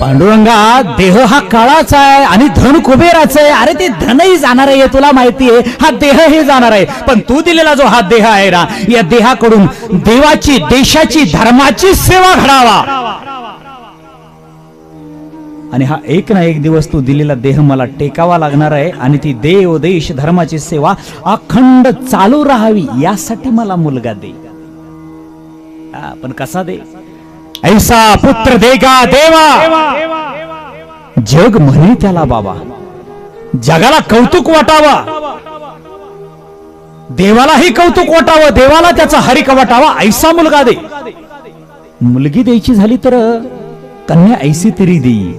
पांडुरंगा, देह हा काळाचा आहे आणि धन कुबेराचं आहे. अरे ते धनही जाणार आहे तुला माहिती आहे, हा देहही जाणार आहे. पण तू दिलेला जो हा देह आहे ना, या देहाकडून देवाची, देशाची, धर्माची सेवा घडावा. आणि हा एक ना एक दिवस तू दिलेला देह मला टेकावा लागणार आहे. आणि ती देव, देश, धर्माची सेवा अखंड चालू राहावी यासाठी मला मुलगा दे. पण कसा दे? ऐसा पुत्र देगा देवा, जग म्हणे त्याला बाबा. जगाला कौतुक वाटावा, देवालाही कौतुक वाटावं, देवाला त्याचा हरिक वाटावा, ऐसा मुलगा दे. मुलगी द्यायची झाली तर कन्या ऐसी तरी देई,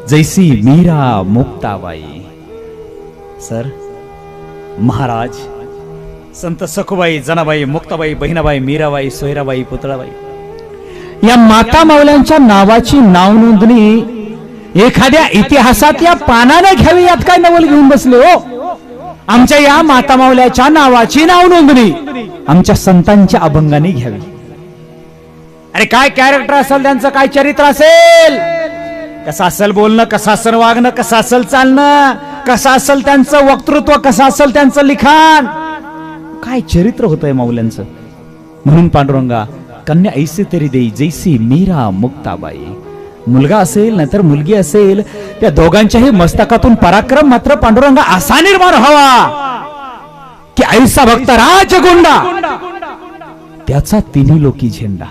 जैसी मीरा मुक्ताबाई. सर, महाराज, संत सखुबाई, जनाबाई, मुक्ताबाई, बहिणाबाई, मीराबाई, सोयराबाई, पुतळाबाई या माता मावल्यांच्या नावाची नाव नोंदणी एखाद्या इतिहासात या पानाने घ्यावी, यात काय नवल घेऊन बसले हो? आमच्या या माता मावल्याच्या नावाची नाव नोंदणी आमच्या संतांच्या अभंगाने घ्यावी. अरे काय कॅरेक्टर असेल त्यांचं, काय चरित्र असेल, कसं असेल बोलणं, कसं असेल वागणं, कसं असेल चालणं, कसं असेल त्यांचं वक्तृत्व, कसं असेल त्यांचं लिखाण, काय चरित्र होतंय माऊल्यांचं. म्हणून पांडुरंगा, कन्या ऐसी तरी देई, जैसी मीरा मुक्ताबाई. मुलगा असेल नाहीतर मुलगी असेल, त्या दोघांच्याही मस्तकातून पराक्रम मात्र पांडुरंगा असा निर्माण व्हावा की ऐसा भक्त राजगुंडा, त्याचा तिन्ही लोकी झेंडा.